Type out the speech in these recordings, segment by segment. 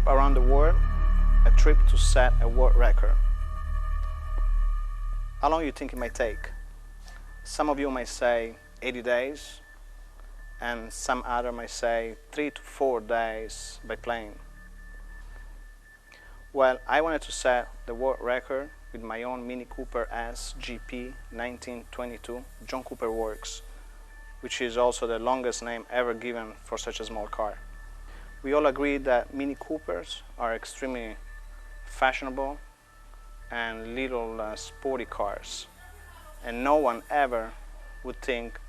trip around the world, a trip to set a world record. How long do you think it might take? Some of you might say 80 days, and some other might say 3 to 4 days by plane. Well, I wanted to set the world record with my own Mini Cooper S GP 1922 John Cooper Works, which is also the longest name ever given for such a small car. We all agree that Mini Coopers are extremely fashionable and little sporty cars, and no one ever would think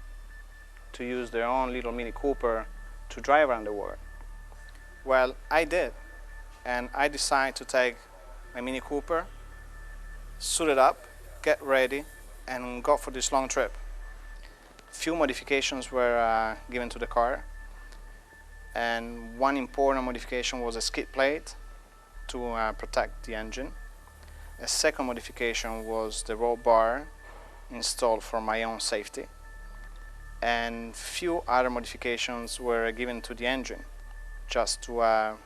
to use their own little Mini Cooper to drive around the world. Well, I did, and I decided to take my Mini Cooper, suit it up, get ready, and go for this long trip. Few modifications were given to the car, and one important modification was a skid plate to protect the engine. A second modification was the roll bar installed for my own safety, and few other modifications were given to the engine just to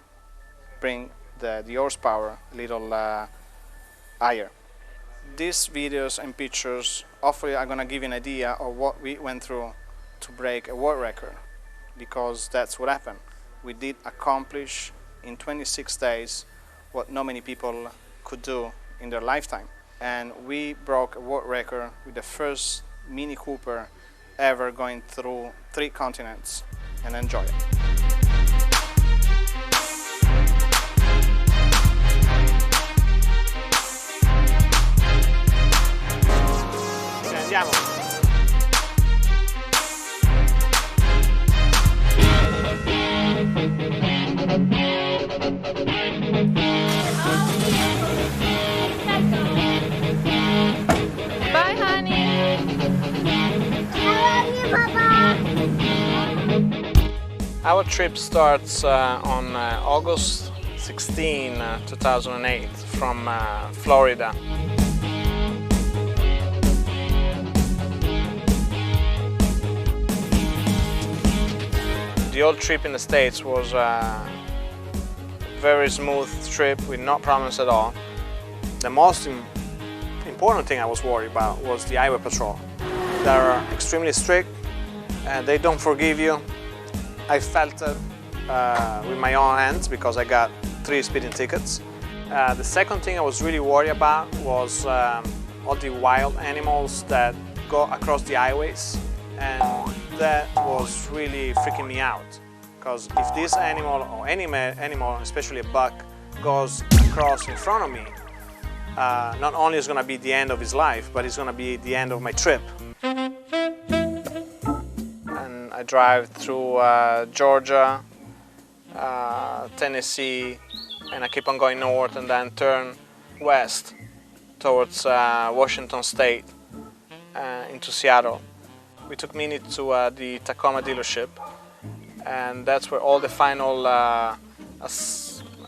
bring the horsepower a little higher. These videos and pictures hopefully are going to give you an idea of what we went through to break a world record, because that's what happened. We did accomplish in 26 days what not many people could do in their lifetime, and we broke a world record with the first Mini Cooper ever going through 3 continents. And enjoy it. Andiamo. Bye, honey. I love you, Papa. Our trip starts on August 16, 2008 from Florida. The whole trip in the States was a very smooth trip with no problems at all. The most important thing I was worried about was the highway patrol. They are extremely strict and they don't forgive you. I felt it with my own hands because I got 3 speeding tickets. The second thing I was really worried about was all the wild animals that go across the highways, and that was really freaking me out, because if this animal or any animal, especially a buck, goes across in front of me, not only is it going to be the end of his life, but it's going to be the end of my trip. And I drive through Georgia, Tennessee, and I keep on going north and then turn west towards Washington State into Seattle. We took Mini to the Tacoma dealership, and that's where all the final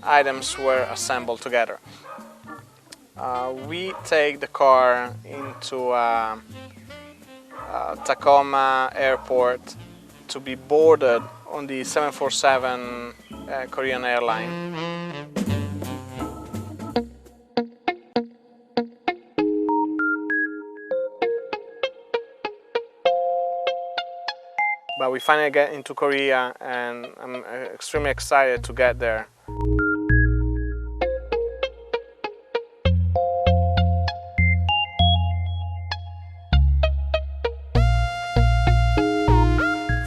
items were assembled together. We take the car into Tacoma Airport to be boarded on the 747 Korean airline. But we finally get into Korea, and I'm extremely excited to get there.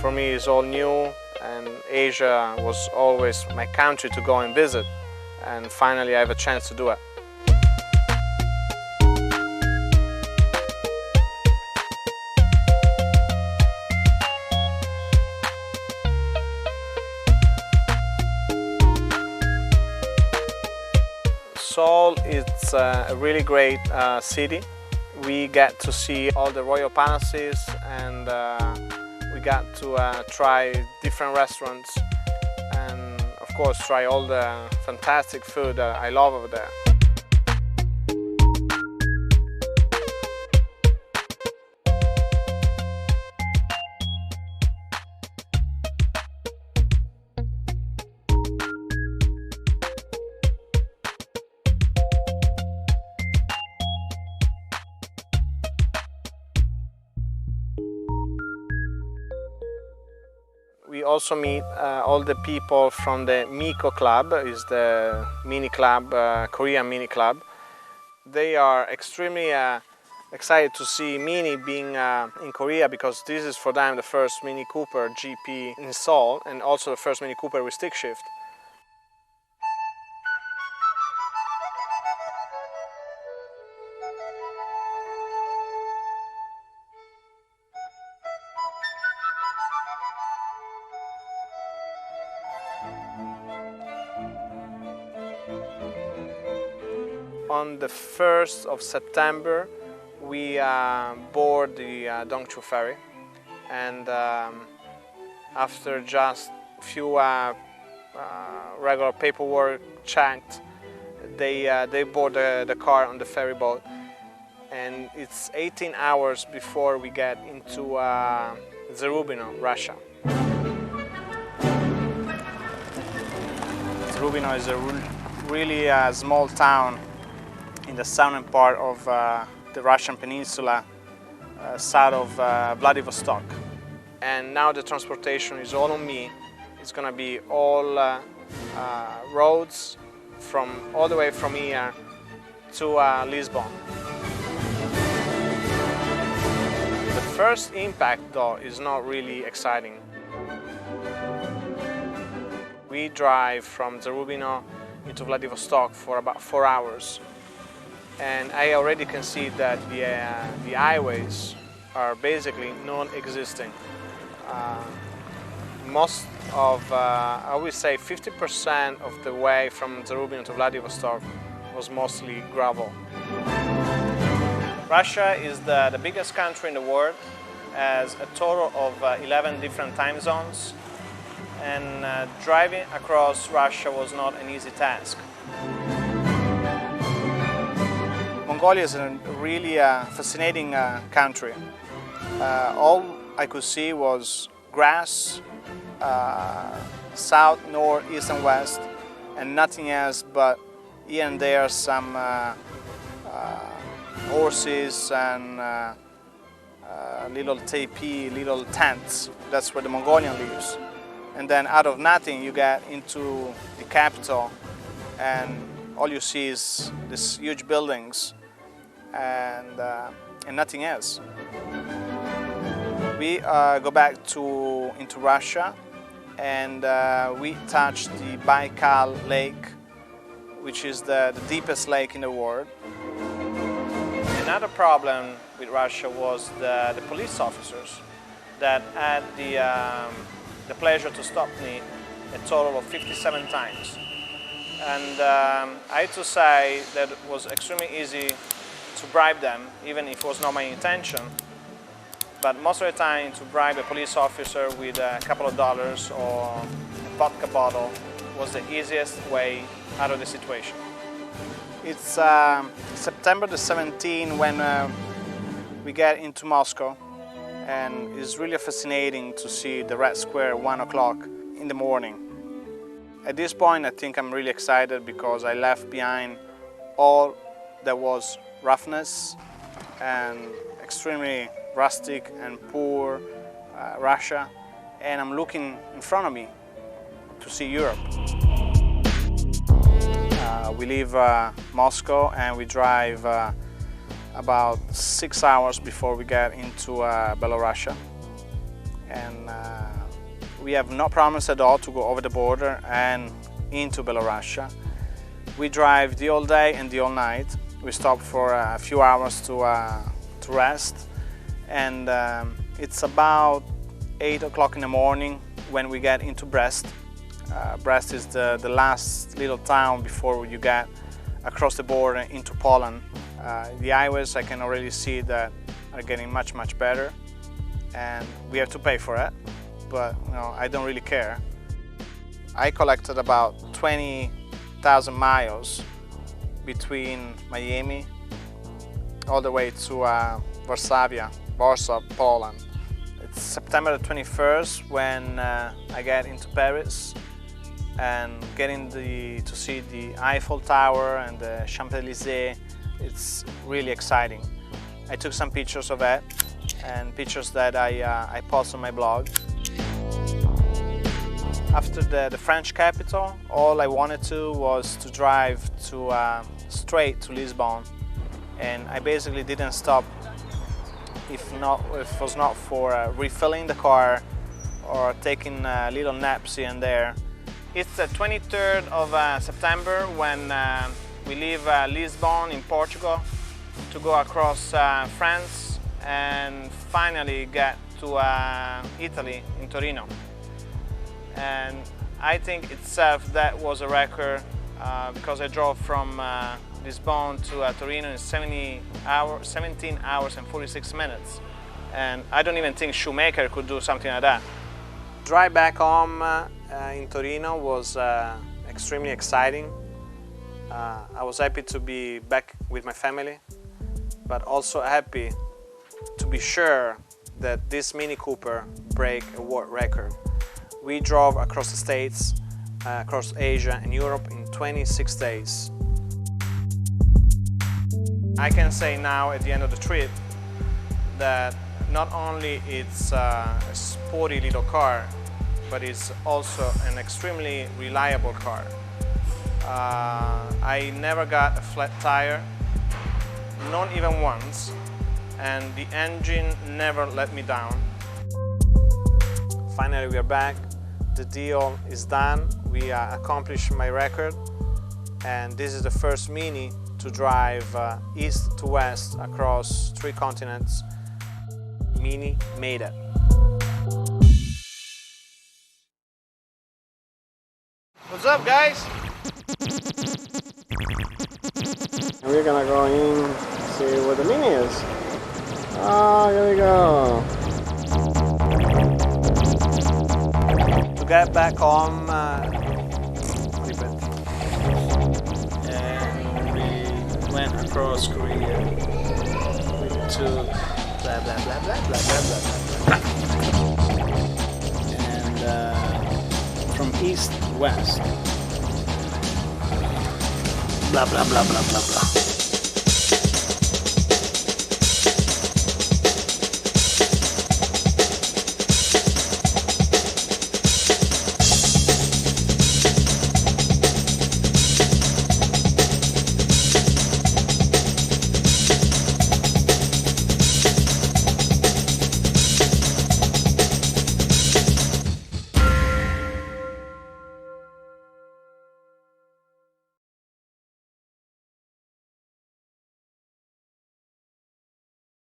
For me, it's all new, and Asia was always my country to go and visit, and finally I have a chance to do it. Seoul is a really great city. We get to see all the royal palaces, and we got to try different restaurants, and of course try all the fantastic food that I love over there. we also meet all the people from the Miko Club, is the mini club, Korean mini club. They are extremely excited to see Mini being in Korea, because this is for them the first Mini Cooper GP in Seoul, and also the first Mini Cooper with stick shift. On the 1st of September, we board the Dongju Ferry, and after just a few regular paperwork checked, they board the car on the ferry boat, and it's 18 hours before we get into Zerubino, Russia. Zerubino is a really small town in the southern part of the Russian peninsula, south of Vladivostok. And now the transportation is all on me. It's gonna be all roads all the way from here to Lisbon. The first impact though is not really exciting. We drive from Zerubino into Vladivostok for about 4 hours. And I already can see that the highways are basically non-existing. Most of, I would say 50% of the way from Zerubino to Vladivostok was mostly gravel. Russia is the biggest country in the world, has a total of 11 different time zones, and driving across Russia was not an easy task. Mongolia is a really fascinating country. All I could see was grass, south, north, east and west, and nothing else but here and there some horses and little teepee, little tents. That's where the Mongolian lives. And then out of nothing you get into the capital, and all you see is these huge buildings and nothing else. We go back into Russia, and we touch the Baikal Lake, which is the deepest lake in the world. Another problem with Russia was the police officers that had the pleasure to stop me a total of 57 times. And I had to say that it was extremely easy to bribe them, even if it was not my intention. But most of the time, to bribe a police officer with a couple of dollars or a vodka bottle was the easiest way out of the situation. It's September the 17th when we get into Moscow, and it's really fascinating to see the Red Square at 1 o'clock in the morning. At this point, I think I'm really excited because I left behind all that was roughness and extremely rustic and poor Russia, and I'm looking in front of me to see Europe. We leave Moscow and we drive about 6 hours before we get into Belarus. And we have no promise at all to go over the border and into Belarus. We drive the whole day and the whole night. We stop for a few hours to rest, and it's about 8 o'clock in the morning when we get into Brest. Brest is the last little town before you get across the border into Poland. The highways, I can already see that are getting much better, and we have to pay for it, but I don't really care. I collected about 20,000 miles between Miami all the way to Warsaw, Poland. It's September the 21st when I get into Paris and getting to see the Eiffel Tower and the Champs-Élysées. It's really exciting. I took some pictures of it, and pictures that I post on my blog. After the French capital, all I wanted to was to drive to straight to Lisbon, and I basically didn't stop if it was not for refilling the car or taking little naps here and there. It's the 23rd of September when we leave Lisbon in Portugal to go across France and finally get to Italy in Torino. And I think itself that was a record because I drove from Lisbon to Torino in 17 hours and 46 minutes. And I don't even think Shoemaker could do something like that. Drive back home in Torino was extremely exciting. I was happy to be back with my family, but also happy to be sure that this Mini Cooper break a world record. We drove across the States, across Asia and Europe in 26 days. I can say now at the end of the trip that not only it's a sporty little car, but it's also an extremely reliable car. I never got a flat tire, not even once, and the engine never let me down. Finally we are back, the deal is done, we accomplished my record, and this is the first Mini to drive east to west across 3 continents. Mini made it. What's up, guys? We're gonna go in, see where the Mini is. Oh, here we go. To get back home, and we went across Korea. We took blah blah blah blah blah blah blah blah, and from east to west. Blah blah blah blah blah blah.